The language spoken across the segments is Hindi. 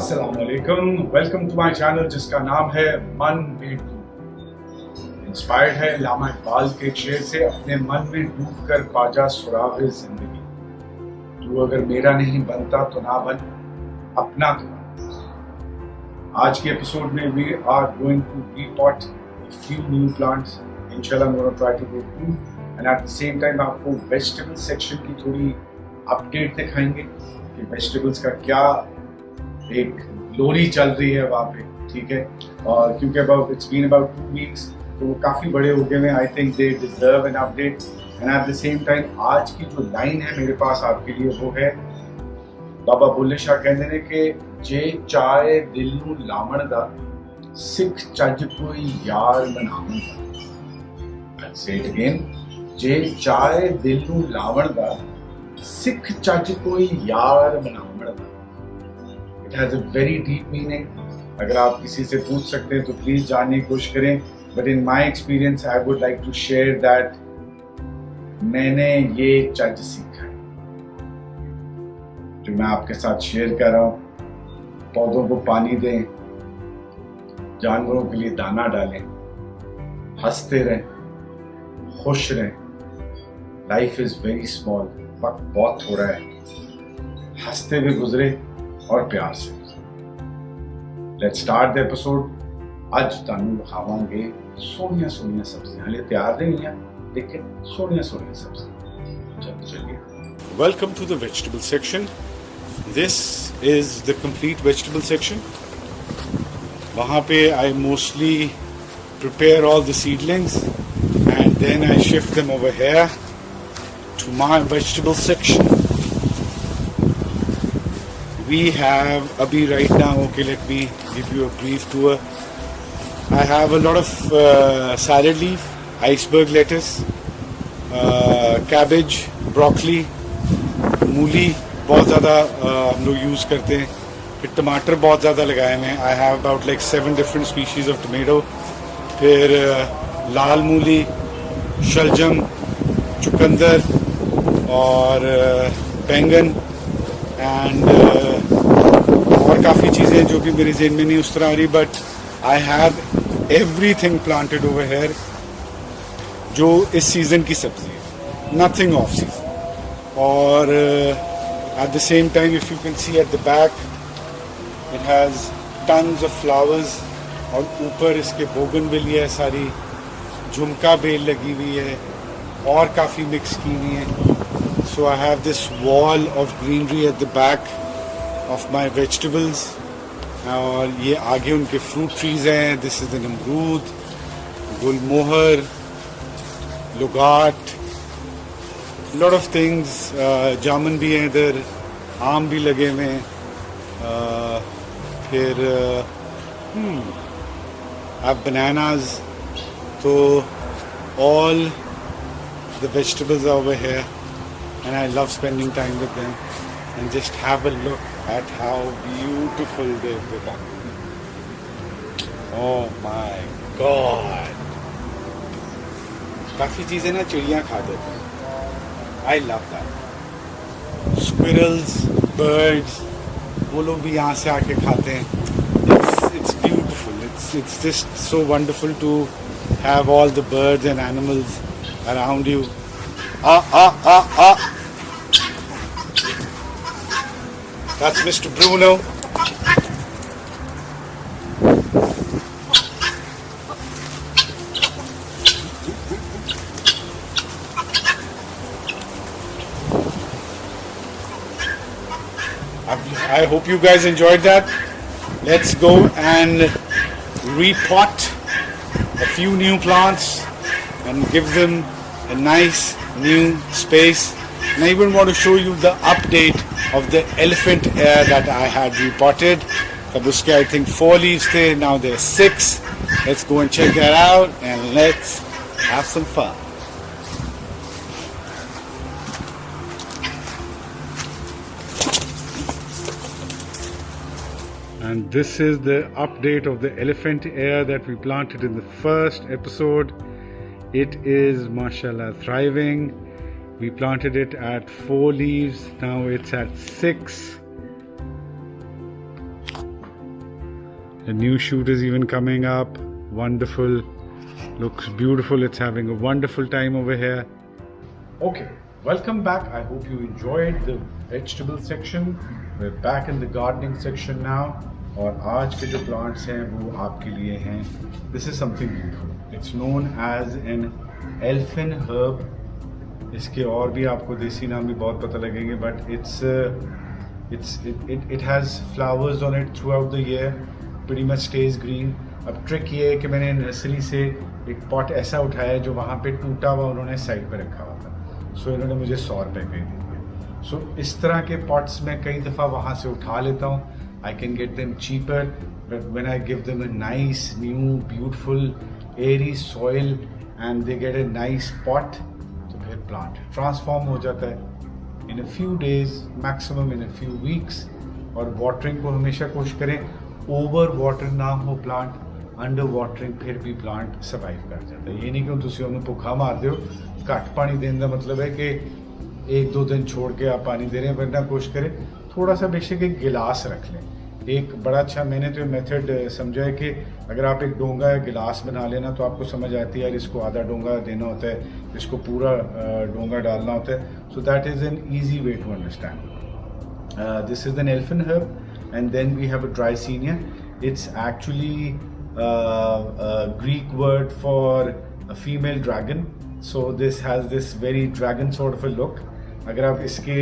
अस्सलामुअलैकुम, वेलकम टू माय चैनल जिसका नाम है मन में डूब। इंस्पायर्ड है अल्लामा इकबाल के शेर से, अपने मन में डूब कर पाजा सुराग़े जिंदगी। तू अगर मेरा नहीं बनता तो ना बन, अपना तो बन। आज के एपिसोड में we are going to repot a few new plants. इंशाल्लाह I'm going to try to go through and at the same time आपको वेजिटेबल सेक्शन की थोड़ी अपडेट दिखाएंगे कि वेजिटेबल्स का क्या एक लोरी चल रही है वहाँ पे, ठीक है। और क्योंकि इट्स बीन अबाउट 2 वीक्स, तो वो काफ़ी बड़े हो गए हैं। I think they deserve an update and at the same time आज की जो लाइन है मेरे पास आपके लिए वो है बाबा बुल्ले शाह कहते हैं कि जे चाहे दिल नू लावण दा सिख चज कोई यार बनावण दा। से इट अगेन, जे चाहे दिल नू लावण दा सिख चज कोई यार बनावण दा। It has a very deep meaning. अगर आप किसी से पूछ सकते हैं तो प्लीज जानने की कोशिश करें। But in my experience, I would like to share that मैंने ये चज सीखा है जो मैं आपके साथ शेयर कर रहा हूँ। पौधों को पानी दें, जानवरों के लिए दाना डालें, हंसते रहें, खुश रहें। लाइफ इज वेरी स्मॉल, वक्त बहुत थोड़ा है, हंसते हुए गुजरे और प्यार से। Let's start the episode. आज तुहानू दिखावांगे सोहनिया सोहनिया सब्जियां, हाले तैयार नहीं है लेकिन सोहनिया सोहनिया सब्जियां। चलिए, Welcome to the vegetable section. This is the complete vegetable section. वहाँ पे I mostly prepare all the seedlings and then I shift them over here to my vegetable section. We have abhi right now, okay, let me give you a brief tour. I have a lot of salad leaf, iceberg lettuce, cabbage, broccoli, मूली बहुत ज़्यादा हम लोग यूज़ करते हैं। फिर टमाटर बहुत ज़्यादा लगाए हुए हैं। I have about like 7 different species of tomato. फिर लाल मूली, शलजम, चुकंदर और बैंगन एंड और काफ़ी चीज़ें जो कि मेरे जेहन में नहीं उस तरह आ रही, but I have everything planted over here जो इस सीज़न की सब्जी है, नथिंग ऑफ सीजन। और eight the same time if you can see at the back it has tons of flowers और ऊपर इसके बोगनविलिया है, सारी झुमका बेल लगी हुई है और काफ़ी मिक्स की हुई है। So I have this wall of greenery at the back of my vegetables. और ये आगे उनके fruit trees हैं। This is the अमरूद, गुलमोहर, लुगाट, lot of things. जामुन भी हैं इधर, आम भी लगे हुए हैं। फिर I have bananas. तो all the vegetables are over here. And I love spending time with them and just have a look at how beautiful they've become. Oh my God! काफ़ी चीज़ें ना चिड़ियाँ खा देते हैं। I love that. Squirrels, birds, वो लोग भी यहाँ से आके खाते हैं। It's beautiful. It's just so wonderful to have all the birds and animals around you. That's Mr. Bruno. I hope you guys enjoyed that. Let's go and repot a few new plants and give them a nice new space. And I even want to show you the update of the elephant ear that I had repotted. तब उसके I think 4 leaves थे, now there are 6. Let's go and check that out and let's have some fun. And this is the update of the elephant ear that we planted in the first episode. It is mashallah thriving. We planted it at 4 leaves, now it's at 6. A new shoot is even coming up. Wonderful. Looks beautiful. It's having a wonderful time over here. Okay, welcome back. I hope you enjoyed the vegetable section. We're back in the gardening section now. और आज के जो plants हैं वो आपके लिए हैं. This is something beautiful. It's known as an elfin herb. इसके और भी आपको देसी नाम भी बहुत पता लगेंगे, but it has flowers on it throughout the year. Pretty much stays green. अब ट्रिक ये है कि मैंने नर्सरी से एक पॉट ऐसा उठाया जो वहाँ पे टूटा हुआ उन्होंने साइड पे रखा हुआ था. सो इन्होंने मुझे 100 रुपये का ही दे दिया. सो इस तरह के पॉट्स मैं कई दफ़ा वहाँ से उठा लेता हूँ. I can get them cheaper, but when I give them a nice new beautiful airy soil and they get a nice pot, तो फिर प्लांट ट्रांसफॉर्म हो जाता है in a few days, maximum in a few weeks. और वाटरिंग को हमेशा कोशिश करें ओवर वाटर ना हो प्लांट. अंडर वाटरिंग फिर भी प्लांट सर्वाइव कर जाता है. ये नहीं कि तुम उन्हें भुखा मार दो. घट पानी देने का मतलब है कि 1-2 दिन छोड़ के आप पानी दे रहे हैं, वरना कोशिश करें थोड़ा सा बेशक एक गिलास रख लें. एक बड़ा अच्छा मैंने तो मेथड समझा है कि अगर आप एक डोंगा या गिलास बना लेना तो आपको समझ आती है यार इसको आधा डोंगा देना होता है, इसको पूरा डोंगा डालना होता है. So that is an easy way to understand. This is an elfin herb and then we have a Drysenia. It's actually a Greek word for a female dragon. So this has this very dragon sort of a look. अगर आप इसके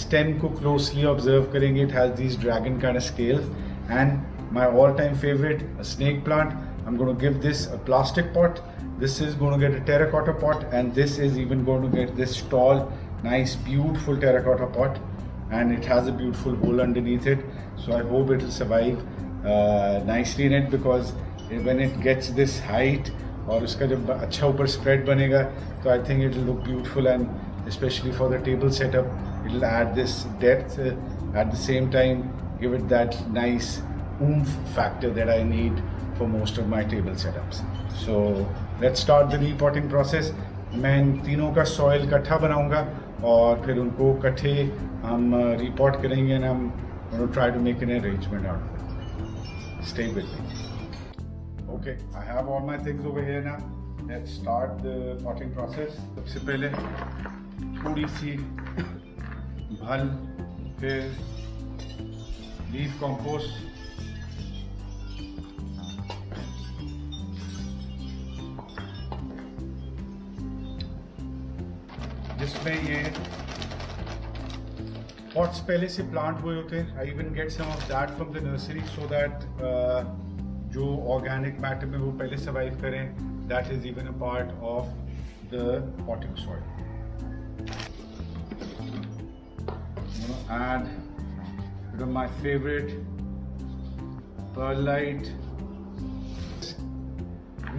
stem को closely observe करेंगे, it has these dragon kind of scales. And my all-time favorite, a snake plant. I'm going to give this a plastic pot. This is going to get a terracotta pot, and this is even going to get this tall, nice, beautiful terracotta pot. And it has a beautiful hole underneath it, so I hope it will survive nicely in it, because when it gets this height और उसका जब अच्छा ऊपर spread बनेगा तो I think it will look beautiful, and especially for the table setup it will add this depth, at the same time give it that nice oomph factor that I need for most of my table setups. So let's start the repotting process. मैं इन तीनों का soil इकट्ठा बनाऊंगा और फिर उनको इकट्ठे हम repot करेंगे, and I'm going to try to make an arrangement out of it. Stay with me. Okay, I have all my things over here now. Let's start the potting process. सबसे पहले थोड़ी सी भल, फिर leaf compost, जिसमें ये पॉट्स पहले से प्लांट हुए होते हैं. I even get some of that from the nursery so that जो ऑर्गेनिक मैटर में वो पहले सर्वाइव करें. That is even a part of the potting soil. And my favourite perlite.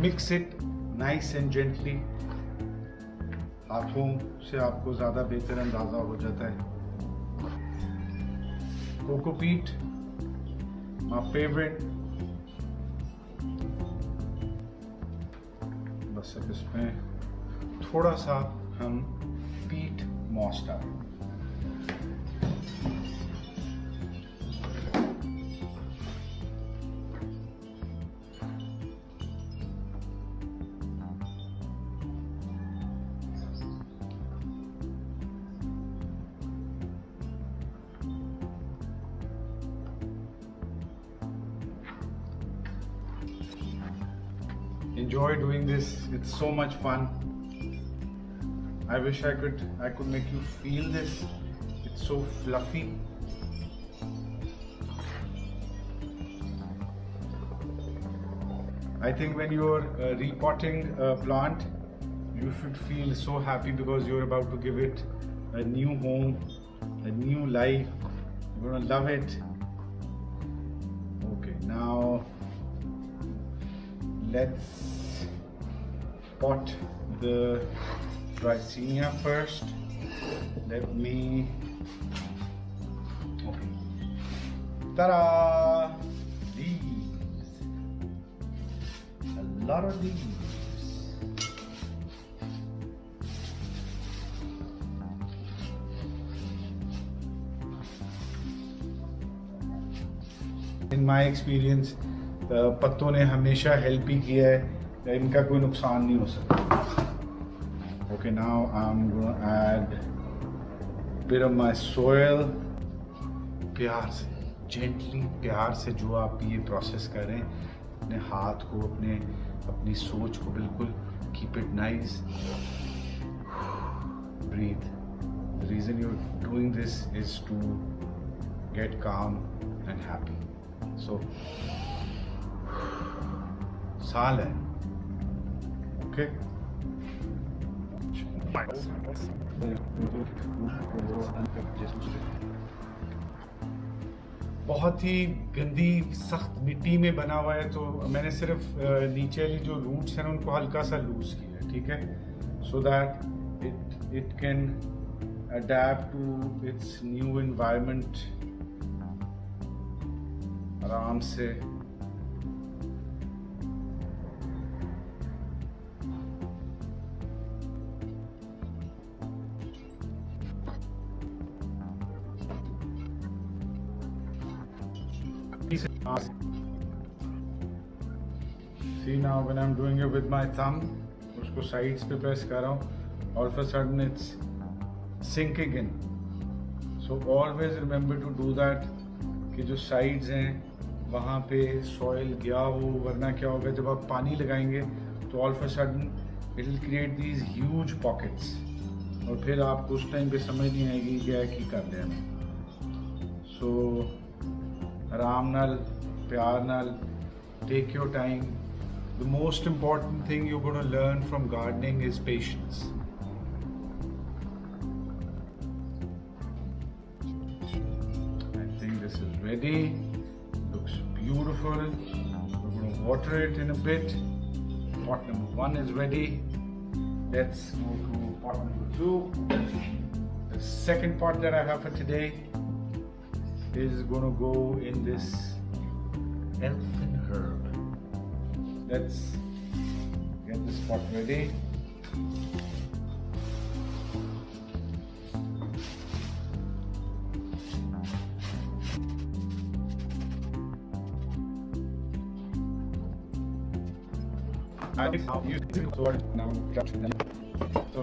Mix it nice and gently. हाथों से आपको ज़्यादा बेहतर अंदाज़ा हो जाता है. Cocopeat, my favorite. बस अब इसमें थोड़ा सा हम पीट मॉस डालें. Enjoy doing this. It's so much fun. I wish I could make you feel this. It's so fluffy. I think when you're repotting a plant, you should feel so happy because you're about to give it a new home, a new life. You're gonna love it. Okay, now let's pot the Drysenia first. Let me. Okay. Ta-da! Leaves. A lot of leaves. In my experience पत्तों ने हमेशा हेल्प ही किया है, इनका कोई नुकसान नहीं हो सकता। Okay, now I am gonna add bit of my soil. प्यार से, जेंटली, प्यार से जो आप ये प्रोसेस कर रहे हैं, अपने हाथ को, अपनी सोच को बिल्कुल keep it nice, breathe. The reason you're doing this is to get calm and happy. So, साल है, okay? बहुत ही गंदी सख्त मिट्टी में बना हुआ है, तो मैंने सिर्फ नीचे वाली जो रूट्स हैं उनको हल्का सा लूज किया है, ठीक है, so that it can adapt to its new environment आराम से। See, now when I'm doing it with my thumb, उसको साइड्स पे प्रेस कर रहा हूँ, all of a sudden it's sinking in. So always remember to do that, कि जो sides हैं वहाँ पे soil गया हो, वरना क्या होगा जब आप पानी लगाएंगे तो all of a sudden it will create these huge pockets, और फिर आपको उस टाइम पे समझ नहीं आएगी क्या की कर रहे हैं। So आराम नाल, प्यार नाल, take your time. The most important thing you're going to learn from gardening is patience. This is ready, looks beautiful. We're going to water it in a bit. Pot number 1 is ready. Let's go to pot number 2. The second pot that I have for today is going to go in this elfin herb. Let's get this pot ready. I think I'll use the sword now. So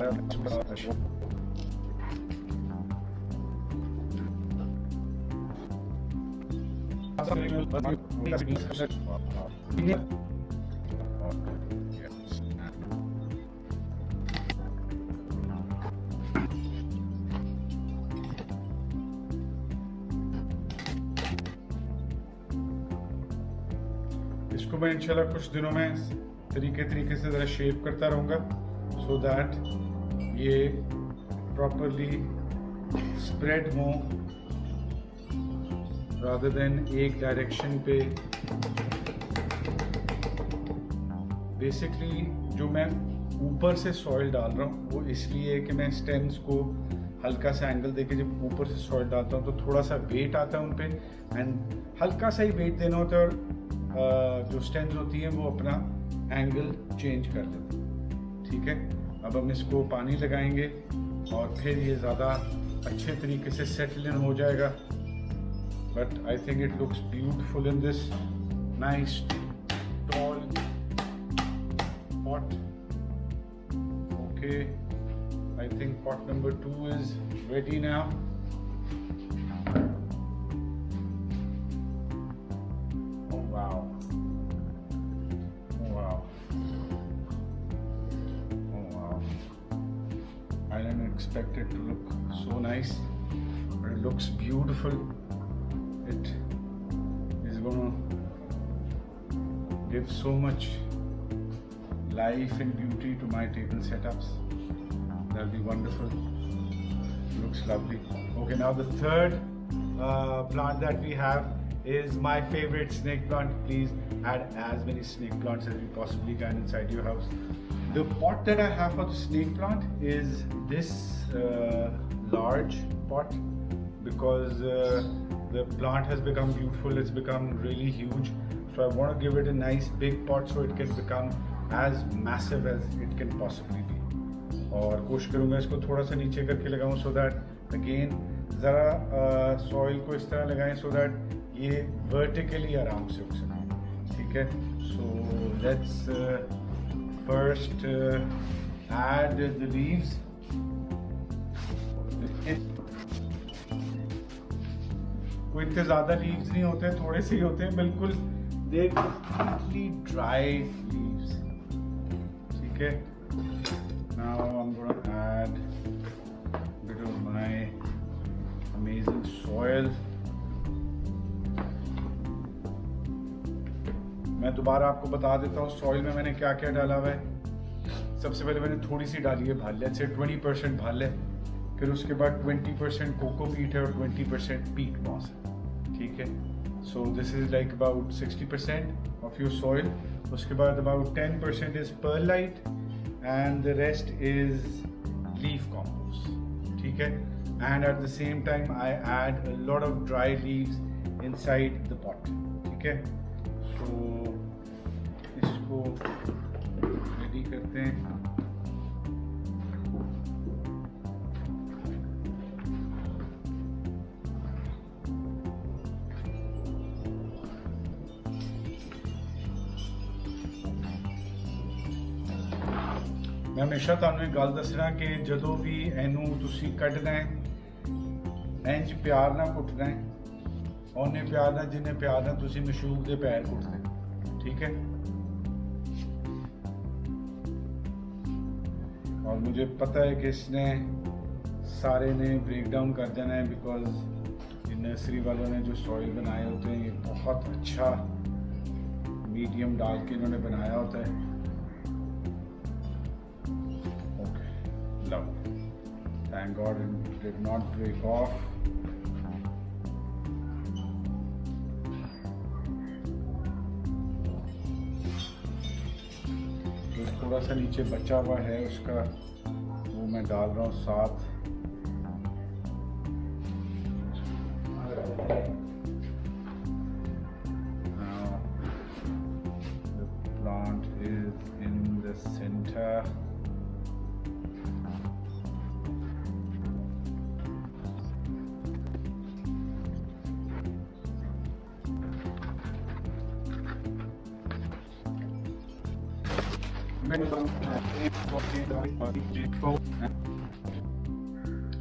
इसको मैं इंशाल्लाह कुछ दिनों में तरीके से ज़रा शेप करता रहूँगा, सो दैट ये प्रॉपरली स्प्रेड हो रादर देन एक डायरेक्शन पे। बेसिकली जो मैं ऊपर से सॉइल डाल रहा हूँ वो इसलिए है कि मैं स्टेम्स को हल्का सा एंगल देके जब ऊपर से सॉइल डालता हूँ तो थोड़ा सा वेट आता है उन पे, एंड हल्का सा ही वेट देना होता है, और जो स्टेम्स होती हैं वो अपना एंगल चेंज कर देते हैं, ठीक है। अब हम इसको पानी लगाएंगे और फिर ये ज़्यादा अच्छे तरीके से सेटल इन हो जाएगा। But I think it looks beautiful in this nice tall pot. Okay, I think pot number 2 is ready now. I didn't expect it to look so nice, but it looks beautiful. It is going to give so much life and beauty to my table setups. That'll be wonderful. Looks lovely. Okay, now the third plant that we have is my favorite snake plant. Please add as many snake plants as you possibly can inside your house. The pot that I have for the snake plant is this large pot, because the plant has become beautiful, it's become really huge, so I want to give it a nice big pot so it can become as massive as it can possibly be. और कोशिश करूँगा इसको थोड़ा सा नीचे करके लगाऊँ, so that again ज़रा सॉइल को इस तरह लगाएं so that ये वर्टिकली आराम से उग सके, ठीक है। So let's first aid the leaves. कोई इतने ज़्यादा लीव्स नहीं होते, थोड़े से ही होते हैं, बिल्कुल दे completely dry leaves, ठीक है। Now I'm gonna add a bit of my amazing soil. मैं दोबारा आपको बता देता हूँ सॉइल में मैंने क्या क्या डाला हुआ है। सबसे पहले मैंने थोड़ी सी डाली है भाले से, 20% भाले, फिर उसके बाद 20% कोकोपीट है और 20% पीट मॉस है, ठीक है। So this is like about 60% of your soil. उसके बाद about 10% is perlite and the rest is leaf compost, ठीक है। And at the same time I add a lot of dry leaves inside the pot, ठीक है। सो इसको रेडी करते हैं। मैं हमेशा ਤੁਹਾਨੂੰ एक गल दसना कि ਜਦੋਂ भी ਇਹਨੂੰ ਤੁਸੀਂ ਕੱਢਣਾ ਹੈ ਇੰਜ ਪਿਆਰ ਨਾਲ ਕੁੱਟਣਾ ਹੈ, ਉਹਨੇ ਪਿਆਰ ਨਾਲ ਜਿੰਨੇ ਪਿਆਰ ਨਾਲ ਤੁਸੀਂ ਮਸ਼ੂਕ ਦੇ ਪੈਰ ਕੁੱਟਦੇ, ठीक है। और मुझे पता है कि इसने सारे ने ब्रेक डाउन कर देना है, बिकॉज नर्सरी वालों ने जो सॉइल बनाए होते हैं ये बहुत अच्छा मीडियम डाल के इन्होंने बनाया होता है। Thank God it did not break off. जो थोड़ा सा नीचे बचा हुआ है उसका वो मैं डाल रहा हूँ साथ। Now the plant is in the center.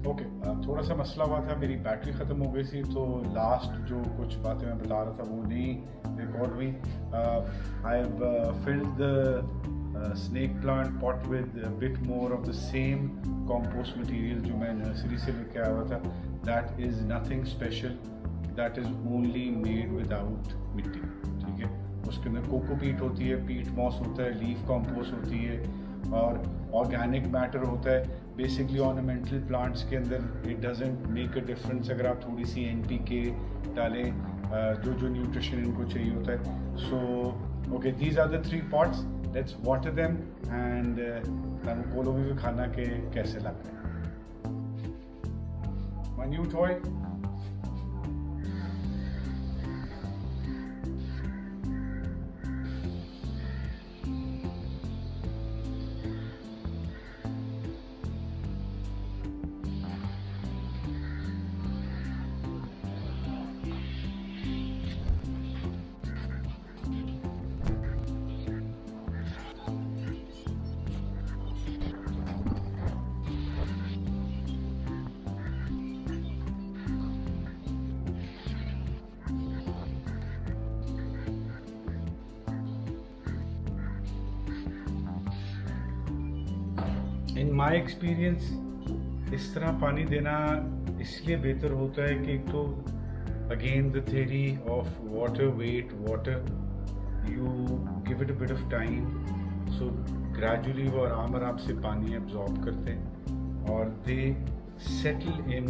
Okay, थोड़ा सा मसला हुआ था, मेरी बैटरी ख़त्म हो गई थी, तो लास्ट जो कुछ बातें मैं बता रहा था वो नहीं रिकॉर्ड हुई। I have filled the snake plant pot with bit more of the same compost material जो मैं नर्सरी से लेके आया हुआ था। That is nothing special, that is only made without मिट्टी, ठीक है। उसके अंदर कोकोपीट होती है, पीट मॉस होता है, लीफ कॉम्पोस्ट होती है और ऑर्गेनिक मैटर होता है। बेसिकली ऑर्नामेंटल प्लांट्स के अंदर it doesn't make a difference अगर आप थोड़ी सी NPK डालें, जो जो न्यूट्रिशन इनको चाहिए होता है। So okay, these are the 3 pots, let's water them and तुम कोलो भी खाना के कैसे लगते हैं। My new toy. In my experience इस तरह पानी देना इसलिए बेहतर होता है कि एक तो again the theory of water wait water, you give it a bit of time, so gradually वो आराम से पानी एब्जॉर्ब करते हैं और they settle in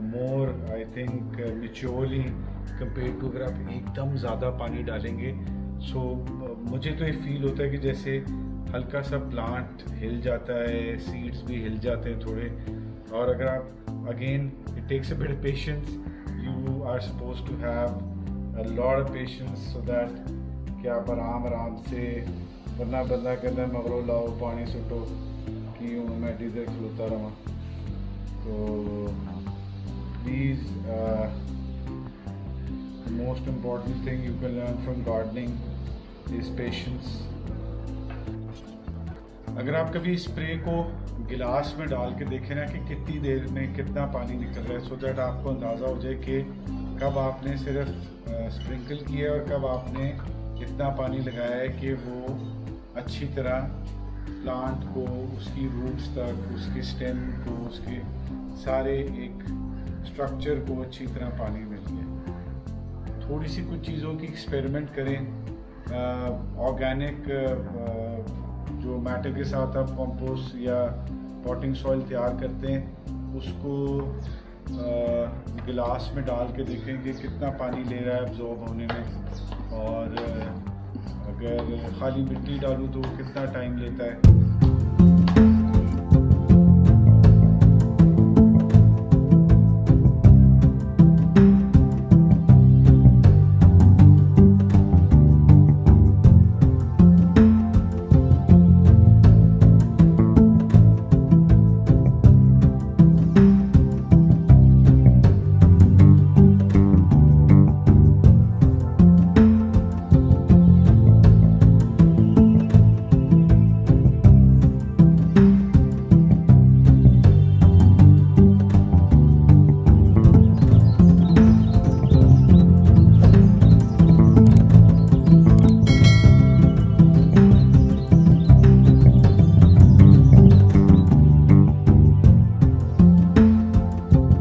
more I think maturely compare to अगर आप एकदम ज़्यादा पानी डालेंगे। सो मुझे तो ये फील होता है कि जैसे हल्का सा प्लांट हिल जाता है, सीड्स भी हिल जाते हैं थोड़े। और अगर आप again it takes a bit of patience, you are suppose to have a lot of patience so that कि आप आराम से, वरना बंदा कहता है मगरो लाओ पानी सुटो कि मैं इधर खलोता रहा। तो please most important thing you can learn from gardening is patience. अगर आप कभी स्प्रे को गिलास में डाल के देखें ना कि कितनी देर में कितना पानी निकल रहा है, सो दैट आपको अंदाज़ा हो जाए कि कब आपने सिर्फ स्प्रिंकल किया है और कब आपने इतना पानी लगाया है कि वो अच्छी तरह प्लांट को, उसकी रूट्स तक, उसके स्टेम को, उसके सारे एक स्ट्रक्चर को अच्छी तरह पानी मिल गया। थोड़ी सी कुछ चीज़ों की एक्सपेरिमेंट करें। ऑर्गेनिक जो मैटर के साथ आप कंपोस्ट या पॉटिंग सॉइल तैयार करते हैं, उसको गिलास में डाल के देखें कि कितना पानी ले रहा है एब्जॉर्ब होने में, और अगर खाली मिट्टी डालूँ तो वो कितना टाइम लेता है।